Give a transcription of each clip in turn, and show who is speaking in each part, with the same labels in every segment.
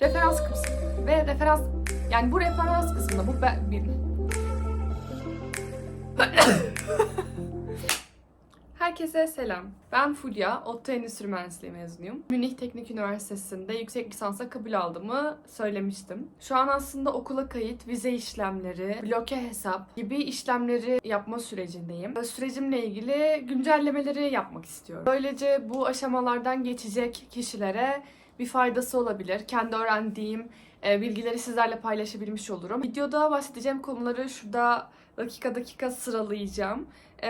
Speaker 1: Referans kısmı ve referans, yani bu referans kısmında bu Herkese selam. Ben Fulya, ODTÜ Endüstri Mühendisliği mezunuyum. Münih Teknik Üniversitesi'nde yüksek lisansa kabul aldığımı söylemiştim. Şu an aslında okula kayıt, vize işlemleri, bloke hesap gibi işlemleri yapma sürecindeyim. Sürecimle ilgili güncellemeleri yapmak istiyorum. Böylece bu aşamalardan geçecek kişilere bir faydası olabilir. Kendi öğrendiğim bilgileri sizlerle paylaşabilmiş olurum. Videoda bahsedeceğim konuları şurada dakika sıralayacağım.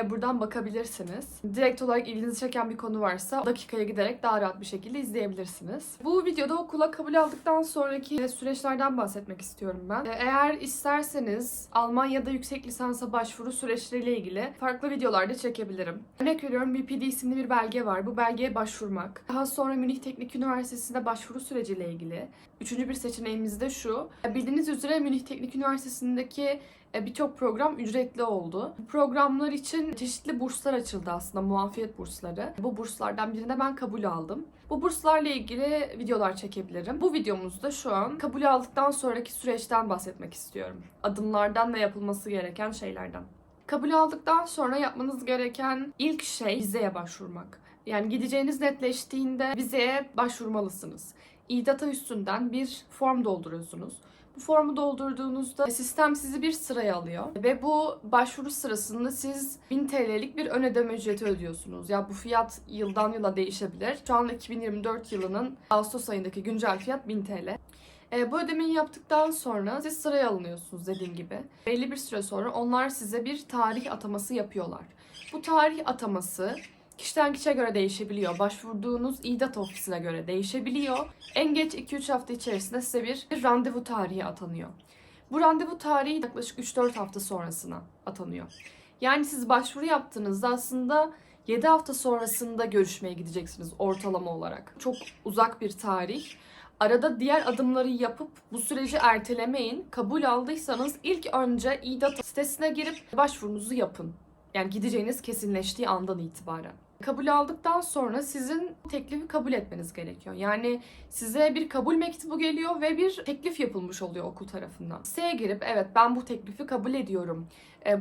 Speaker 1: Buradan bakabilirsiniz. Direkt olarak ilginizi çeken bir konu varsa dakikaya giderek daha rahat bir şekilde izleyebilirsiniz. Bu videoda okula kabul aldıktan sonraki süreçlerden bahsetmek istiyorum ben. Eğer isterseniz Almanya'da yüksek lisansa başvuru süreçleriyle ilgili farklı videolarda çekebilirim. Örnek veriyorum, BPD isimli bir belge var. Bu belgeye başvurmak. Daha sonra Münih Teknik Üniversitesi'nde başvuru süreciyle ilgili. Üçüncü bir seçeneğimiz de şu. Bildiğiniz üzere Münih Teknik Üniversitesi'ndeki birçok program ücretli oldu. Bu programlar için çeşitli burslar açıldı aslında, muafiyet bursları. Bu burslardan birine ben kabul aldım. Bu burslarla ilgili videolar çekebilirim. Bu videomuzda şu an kabul aldıktan sonraki süreçten bahsetmek istiyorum. Adımlardan ve yapılması gereken şeylerden. Kabul aldıktan sonra yapmanız gereken ilk şey vizeye başvurmak. Yani gideceğiniz netleştiğinde vizeye başvurmalısınız. İDATA üstünden bir form dolduruyorsunuz. Bu formu doldurduğunuzda sistem sizi bir sıraya alıyor ve bu başvuru sırasında siz 1000 TL'lik bir ön ödeme ücreti ödüyorsunuz. Ya bu fiyat yıldan yıla değişebilir. Şu an 2024 yılının Ağustos ayındaki güncel fiyat 1000 TL. Bu ödemeyi yaptıktan sonra siz sıraya alınıyorsunuz dediğim gibi. Belli bir süre sonra onlar size bir tarih ataması yapıyorlar. Bu tarih ataması kişiden kişiye göre değişebiliyor. Başvurduğunuz İDATA ofisine göre değişebiliyor. En geç 2-3 hafta içerisinde size bir randevu tarihi atanıyor. Bu randevu tarihi yaklaşık 3-4 hafta sonrasına atanıyor. Yani siz başvuru yaptığınızda aslında 7 hafta sonrasında görüşmeye gideceksiniz ortalama olarak. Çok uzak bir tarih. Arada diğer adımları yapıp bu süreci ertelemeyin. Kabul aldıysanız ilk önce İDATA sitesine girip başvurunuzu yapın. Yani gideceğiniz kesinleştiği andan itibaren. Kabul aldıktan sonra sizin teklifi kabul etmeniz gerekiyor. Yani size bir kabul mektubu geliyor ve bir teklif yapılmış oluyor okul tarafından. Siteye girip evet ben bu teklifi kabul ediyorum,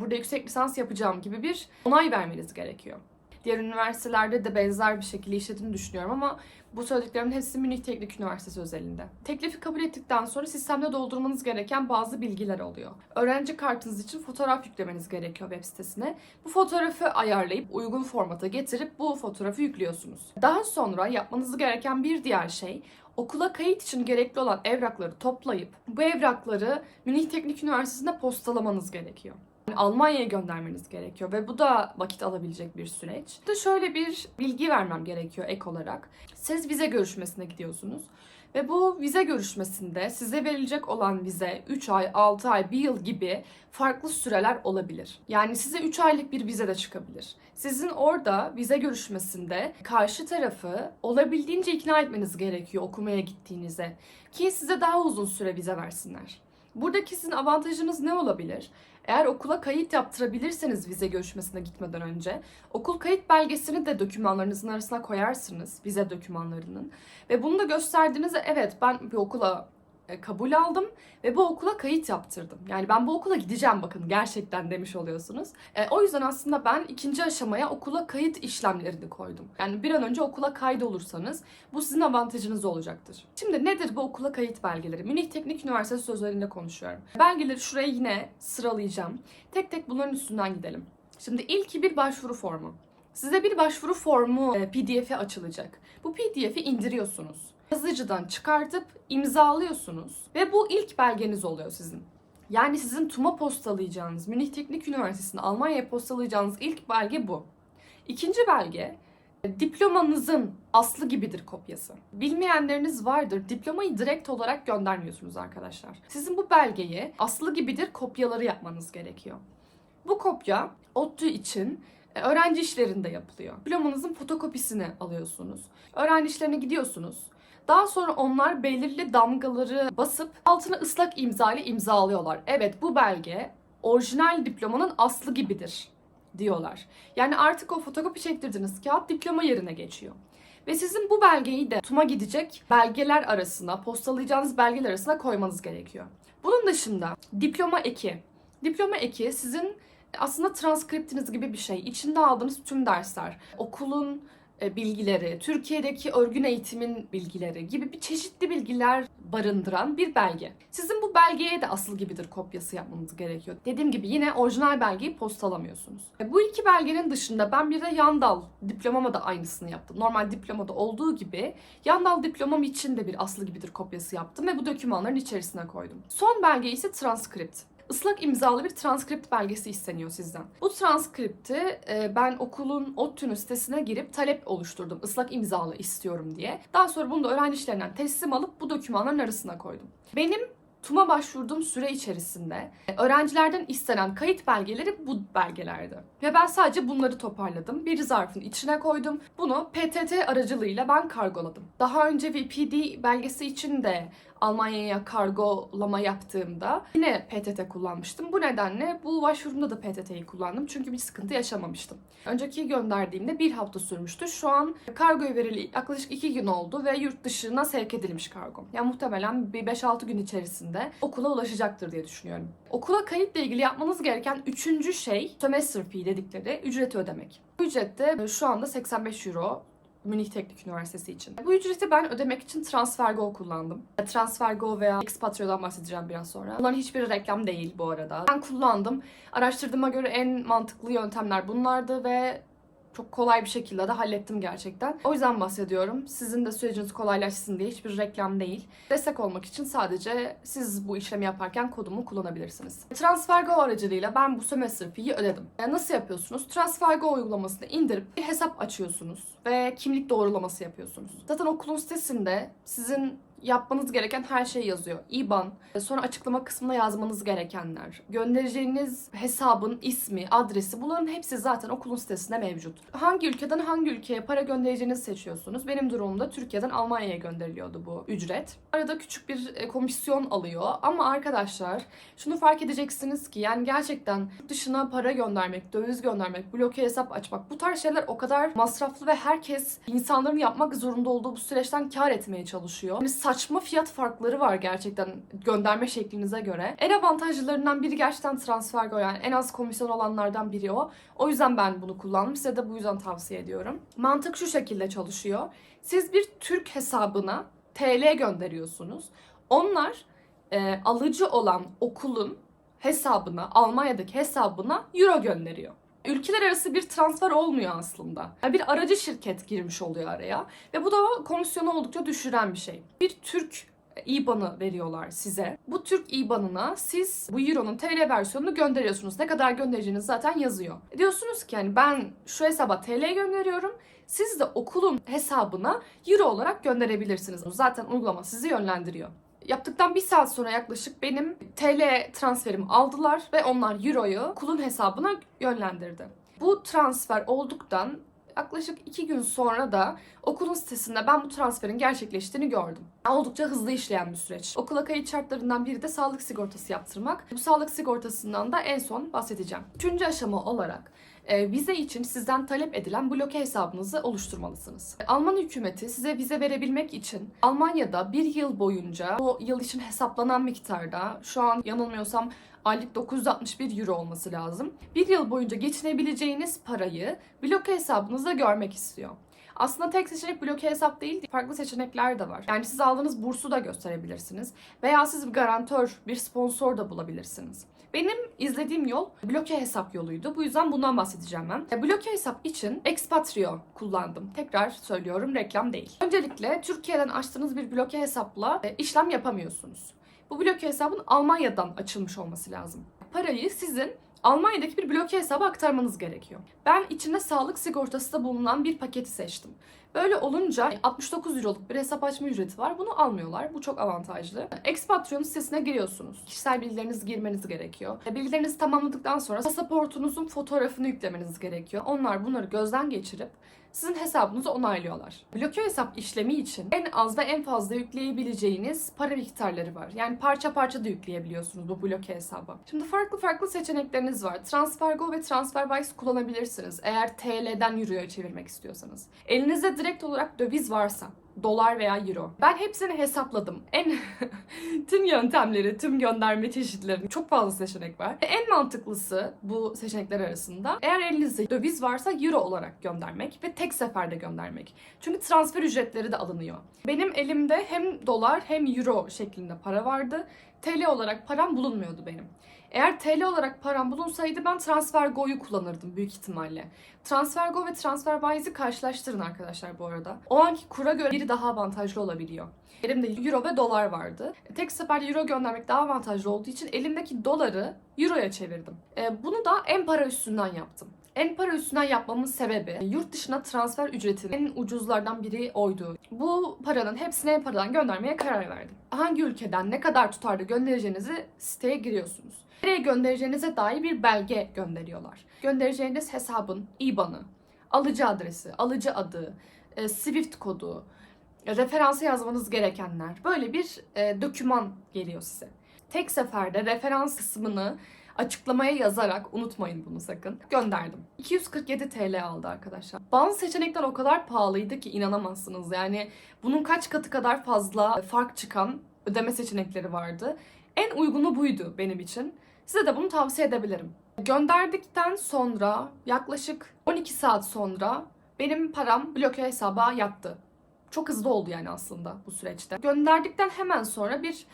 Speaker 1: burada yüksek lisans yapacağım gibi bir onay vermeniz gerekiyor. Diğer üniversitelerde de benzer bir şekilde işlediğini düşünüyorum ama bu söylediklerimin hepsi Münih Teknik Üniversitesi özelinde. Teklifi kabul ettikten sonra sistemde doldurmanız gereken bazı bilgiler oluyor. Öğrenci kartınız için fotoğraf yüklemeniz gerekiyor web sitesine. Bu fotoğrafı ayarlayıp uygun formata getirip bu fotoğrafı yüklüyorsunuz. Daha sonra yapmanız gereken bir diğer şey, okula kayıt için gerekli olan evrakları toplayıp bu evrakları Münih Teknik Üniversitesi'nde postalamanız gerekiyor. Almanya'ya göndermeniz gerekiyor ve bu da vakit alabilecek bir süreç. İşte şöyle bir bilgi vermem gerekiyor ek olarak. Siz vize görüşmesine gidiyorsunuz ve bu vize görüşmesinde size verilecek olan vize 3 ay, 6 ay, 1 yıl gibi farklı süreler olabilir. Yani size 3 aylık bir vize de çıkabilir. Sizin orada vize görüşmesinde karşı tarafı olabildiğince ikna etmeniz gerekiyor okumaya gittiğinize ki size daha uzun süre vize versinler. Buradaki sizin avantajınız ne olabilir? Eğer okula kayıt yaptırabilirseniz vize görüşmesine gitmeden önce okul kayıt belgesini de dokümanlarınızın arasına koyarsınız, vize dokümanlarının. Ve bunu da gösterdiğinizde evet ben bir okula kabul aldım ve bu okula kayıt yaptırdım. Yani ben bu okula gideceğim bakın gerçekten demiş oluyorsunuz. O yüzden aslında ben ikinci aşamaya okula kayıt işlemlerini koydum. Yani bir an önce okula kaydolursanız bu sizin avantajınız olacaktır. Şimdi nedir bu okula kayıt belgeleri? Münih Teknik Üniversitesi özelinde konuşuyorum. Belgeleri şuraya yine sıralayacağım. Tek tek bunların üstünden gidelim. Şimdi ilki bir başvuru formu. Size bir başvuru formu PDF'i açılacak. Bu PDF'i indiriyorsunuz. Yazıcıdan çıkartıp imzalıyorsunuz ve bu ilk belgeniz oluyor sizin. Yani sizin TUM'a postalayacağınız, Münih Teknik Üniversitesi'ne Almanya'ya postalayacağınız ilk belge bu. İkinci belge, diplomanızın aslı gibidir kopyası. Bilmeyenleriniz vardır, diplomayı direkt olarak göndermiyorsunuz arkadaşlar. Sizin bu belgeyi aslı gibidir kopyaları yapmanız gerekiyor. Bu kopya ODTÜ için öğrenci işlerinde yapılıyor. Diplomanızın fotokopisini alıyorsunuz. Öğrenci işlerine gidiyorsunuz. Daha sonra onlar belirli damgaları basıp altına ıslak imza ile imzalıyorlar. Evet bu belge orijinal diplomanın aslı gibidir diyorlar. Yani artık o fotokopi çektirdiğiniz kağıt diploma yerine geçiyor. Ve sizin bu belgeyi de TUM'a gidecek belgeler arasına, postalayacağınız belgeler arasına koymanız gerekiyor. Bunun dışında diploma eki. Diploma eki sizin aslında transkriptiniz gibi bir şey. İçinde aldığınız tüm dersler, okulun bilgileri, Türkiye'deki örgün eğitimin bilgileri gibi bir çeşitli bilgiler barındıran bir belge. Sizin bu belgeye de asıl gibidir kopyası yapmanız gerekiyor. Dediğim gibi yine orijinal belgeyi postalamıyorsunuz. Bu iki belgenin dışında ben bir de Yandal diplomama da aynısını yaptım. Normal diplomada olduğu gibi Yandal diplomam için de bir aslı gibidir kopyası yaptım ve bu dokümanların içerisine koydum. Son belge ise transkript. Islak imzalı bir transkript belgesi isteniyor sizden. Bu transkripti ben okulun ODTÜ'nün sitesine girip talep oluşturdum. Islak imzalı istiyorum diye. Daha sonra bunu da öğrenci işlerinden teslim alıp bu dokümanların arasına koydum. Benim TUM'a başvurduğum süre içerisinde öğrencilerden istenen kayıt belgeleri bu belgelerdi. Ve ben sadece bunları toparladım. Bir zarfın içine koydum. Bunu PTT aracılığıyla ben kargoladım. Daha önce VPD belgesi için de Almanya'ya kargolama yaptığımda yine PTT kullanmıştım. Bu nedenle bu başvurumda da PTT'yi kullandım. Çünkü bir sıkıntı yaşamamıştım. Önceki gönderdiğimde bir hafta sürmüştü. Şu an kargoya verili yaklaşık 2 gün oldu ve yurt dışına sevk edilmiş kargom. Yani muhtemelen bir 5-6 gün içerisinde okula ulaşacaktır diye düşünüyorum. Okula kayıtla ilgili yapmanız gereken üçüncü şey semester fee dedikleri ücreti ödemek. Bu ücret de şu anda 85 euro. Münih Teknik Üniversitesi için. Bu ücreti ben ödemek için TransferGo kullandım. TransferGo veya Expatrio'dan bahsedeceğim biraz sonra. Bunların hiçbiri reklam değil bu arada. Ben kullandım. Araştırdığıma göre en mantıklı yöntemler bunlardı ve çok kolay bir şekilde de hallettim gerçekten. O yüzden bahsediyorum. Sizin de süreciniz kolaylaşsın diye hiçbir reklam değil. Destek olmak için sadece siz bu işlemi yaparken kodumu kullanabilirsiniz. TransferGo aracılığıyla ben bu semester fee'yi ödedim. Nasıl yapıyorsunuz? TransferGo uygulamasını indirip bir hesap açıyorsunuz ve kimlik doğrulaması yapıyorsunuz. Zaten okulun sitesinde sizin yapmanız gereken her şey yazıyor. IBAN, sonra açıklama kısmına yazmanız gerekenler, göndereceğiniz hesabın ismi, adresi, bunların hepsi zaten okulun sitesinde mevcut. Hangi ülkeden hangi ülkeye para göndereceğinizi seçiyorsunuz. Benim durumumda Türkiye'den Almanya'ya gönderiliyordu bu ücret. Arada küçük bir komisyon alıyor ama arkadaşlar şunu fark edeceksiniz ki yani gerçekten dışına para göndermek, döviz göndermek, bloke hesap açmak bu tarz şeyler o kadar masraflı ve herkes insanların yapmak zorunda olduğu bu süreçten kar etmeye çalışıyor. Yani saçma fiyat farkları var gerçekten gönderme şeklinize göre. En avantajlılarından biri gerçekten TransferGo, yani en az komisyon olanlardan biri o. O yüzden ben bunu kullandım. Size de bu yüzden tavsiye ediyorum. Mantık şu şekilde çalışıyor. Siz bir Türk hesabına TL gönderiyorsunuz. Onlar alıcı olan okulun hesabına, Almanya'daki hesabına euro gönderiyor. Ülkeler arası bir transfer olmuyor aslında. Yani bir aracı şirket girmiş oluyor araya ve bu da komisyonu oldukça düşüren bir şey. Bir Türk IBAN'ı veriyorlar size. Bu Türk IBAN'ına siz bu Euro'nun TL versiyonunu gönderiyorsunuz. Ne kadar göndereceğiniz zaten yazıyor. Diyorsunuz ki yani ben şu hesaba TL gönderiyorum. Siz de okulun hesabına Euro olarak gönderebilirsiniz. Zaten uygulama sizi yönlendiriyor. Yaptıktan bir saat sonra yaklaşık benim TL transferimi aldılar ve onlar Euro'yu okulun hesabına yönlendirdi. Bu transfer olduktan yaklaşık 2 gün sonra da okulun sitesinde ben bu transferin gerçekleştiğini gördüm. Oldukça hızlı işleyen bir süreç. Okula kayıt şartlarından biri de sağlık sigortası yaptırmak. Bu sağlık sigortasından da en son bahsedeceğim. Üçüncü aşama olarak vize için sizden talep edilen bloke hesabınızı oluşturmalısınız. Alman hükümeti size vize verebilmek için Almanya'da bir yıl boyunca o yıl için hesaplanan miktarda, şu an yanılmıyorsam aylık 961 euro olması lazım, bir yıl boyunca geçinebileceğiniz parayı bloke hesabınızda görmek istiyor. Aslında tek seçenek bloke hesap değil, farklı seçenekler de var. Yani siz aldığınız bursu da gösterebilirsiniz veya siz bir garantör, bir sponsor da bulabilirsiniz. Benim izlediğim yol bloke hesap yoluydu. Bu yüzden bundan bahsedeceğim ben. Bloke hesap için Expatrio kullandım. Tekrar söylüyorum, reklam değil. Öncelikle Türkiye'den açtığınız bir bloke hesapla işlem yapamıyorsunuz. Bu bloke hesabın Almanya'dan açılmış olması lazım. Parayı sizin Almanya'daki bir bloke hesaba aktarmanız gerekiyor. Ben içinde sağlık sigortası da bulunan bir paketi seçtim. Böyle olunca 69 euroluk bir hesap açma ücreti var. Bunu almıyorlar. Bu çok avantajlı. Expatrio'nun sitesine giriyorsunuz. Kişisel bilgilerinizi girmeniz gerekiyor. Bilgilerinizi tamamladıktan sonra pasaportunuzun fotoğrafını yüklemeniz gerekiyor. Onlar bunları gözden geçirip sizin hesabınızı onaylıyorlar. Bloke hesap işlemi için en az ve en fazla yükleyebileceğiniz para miktarları var. Yani parça parça da yükleyebiliyorsunuz bu bloke hesaba. Şimdi farklı seçenekleriniz var. TransferGo ve TransferWise kullanabilirsiniz eğer TL'den Euro'ya çevirmek istiyorsanız. Elinizde direkt olarak döviz varsa, dolar veya euro. Ben hepsini hesapladım. Tüm yöntemleri, tüm gönderme çeşitlerini, çok fazla seçenek var. En mantıklısı bu seçenekler arasında eğer elinizde döviz varsa euro olarak göndermek ve tek seferde göndermek. Çünkü transfer ücretleri de alınıyor. Benim elimde hem dolar hem euro şeklinde para vardı. TL olarak param bulunmuyordu benim. Eğer TL olarak param bulunsaydı ben TransferGo'yu kullanırdım büyük ihtimalle. TransferGo ve TransferWise'i karşılaştırın arkadaşlar bu arada. O anki kura göre biri daha avantajlı olabiliyor. Elimde euro ve dolar vardı. Tek seferde euro göndermek daha avantajlı olduğu için elimdeki doları euroya çevirdim. Bunu da en-para üstünden yaptım. En-para üstünden yapmamın sebebi yurt dışına transfer ücretinin en ucuzlardan biri oydu. Bu paranın hepsini en-paradan göndermeye karar verdim. Hangi ülkeden ne kadar tutarda göndereceğinizi siteye giriyorsunuz. Nereye göndereceğinize dair bir belge gönderiyorlar. Göndereceğiniz hesabın IBAN'ı, alıcı adresi, alıcı adı, SWIFT kodu, referansı yazmanız gerekenler. Böyle bir doküman geliyor size. Tek seferde referans kısmını açıklamaya yazarak, unutmayın bunu sakın, gönderdim. 247 TL aldı arkadaşlar. Bazı seçenekler o kadar pahalıydı ki inanamazsınız. Yani bunun kaç katı kadar fazla fark çıkan ödeme seçenekleri vardı. En uygunu buydu benim için. Size de bunu tavsiye edebilirim. Gönderdikten sonra yaklaşık 12 saat sonra benim param bloke hesaba yattı. Çok hızlı oldu yani aslında bu süreçte. Gönderdikten hemen sonra bir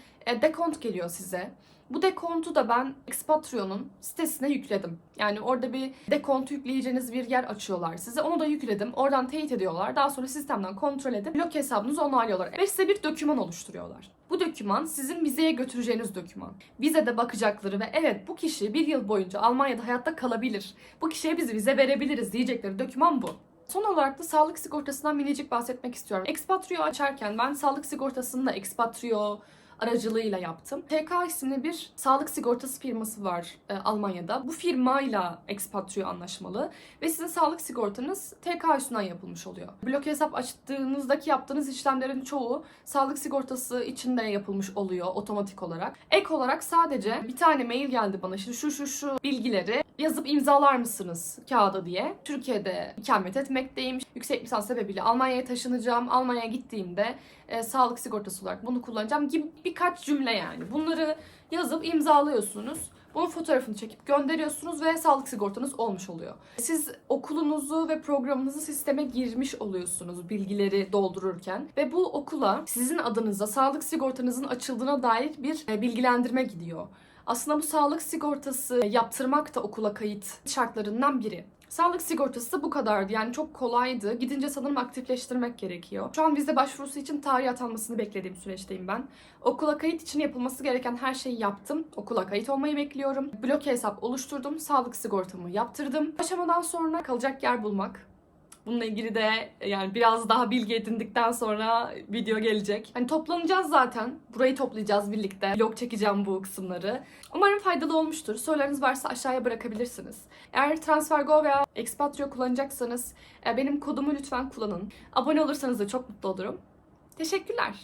Speaker 1: dekont geliyor size. Bu dekontu da ben Expatrio'nun sitesine yükledim. Yani orada bir dekontu yükleyeceğiniz bir yer açıyorlar size. Onu da yükledim. Oradan teyit ediyorlar. Daha sonra sistemden kontrol edip bloke hesabınızı onaylıyorlar. Ve size bir doküman oluşturuyorlar. Bu doküman sizin vizeye götüreceğiniz doküman. Vizede bakacakları ve evet bu kişi bir yıl boyunca Almanya'da hayatta kalabilir. Bu kişiye biz vize verebiliriz diyecekleri doküman bu. Son olarak da sağlık sigortasından minicik bahsetmek istiyorum. Expatrio açarken ben sağlık sigortasını da Expatrio aracılığıyla yaptım. TK isimli bir sağlık sigortası firması var Almanya'da. Bu firmayla Expatrio anlaşmalı ve sizin sağlık sigortanız TK üstünden yapılmış oluyor. Bloke hesap açtığınızdaki yaptığınız işlemlerin çoğu sağlık sigortası içinde yapılmış oluyor otomatik olarak. Ek olarak sadece bir tane mail geldi bana, işte şu bilgileri yazıp imzalar mısınız kağıda diye. Türkiye'de ikamet etmekteyim. Yüksek lisans sebebiyle Almanya'ya taşınacağım. Almanya'ya gittiğimde sağlık sigortası olarak bunu kullanacağım gibi birkaç cümle yani. Bunları yazıp imzalıyorsunuz. Bunun fotoğrafını çekip gönderiyorsunuz ve sağlık sigortanız olmuş oluyor. Siz okulunuzu ve programınızı sisteme girmiş oluyorsunuz bilgileri doldururken ve bu okula sizin adınıza sağlık sigortanızın açıldığına dair bir bilgilendirme gidiyor. Aslında bu sağlık sigortası yaptırmak da okula kayıt şartlarından biri. Sağlık sigortası bu kadardı. Yani çok kolaydı. Gidince sanırım aktifleştirmek gerekiyor. Şu an vize başvurusu için tarih atanmasını beklediğim süreçteyim ben. Okula kayıt için yapılması gereken her şeyi yaptım. Okula kayıt olmayı bekliyorum. Bloke hesap oluşturdum. Sağlık sigortamı yaptırdım. Aşamadan sonra kalacak yer bulmak. Bununla ilgili de yani biraz daha bilgi edindikten sonra video gelecek. Hani toplanacağız zaten. Burayı toplayacağız birlikte. Vlog çekeceğim bu kısımları. Umarım faydalı olmuştur. Sorularınız varsa aşağıya bırakabilirsiniz. Eğer TransferGo veya Expatrio kullanacaksanız benim kodumu lütfen kullanın. Abone olursanız da çok mutlu olurum. Teşekkürler.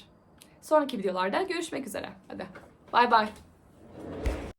Speaker 1: Sonraki videolarda görüşmek üzere. Hadi bay bay.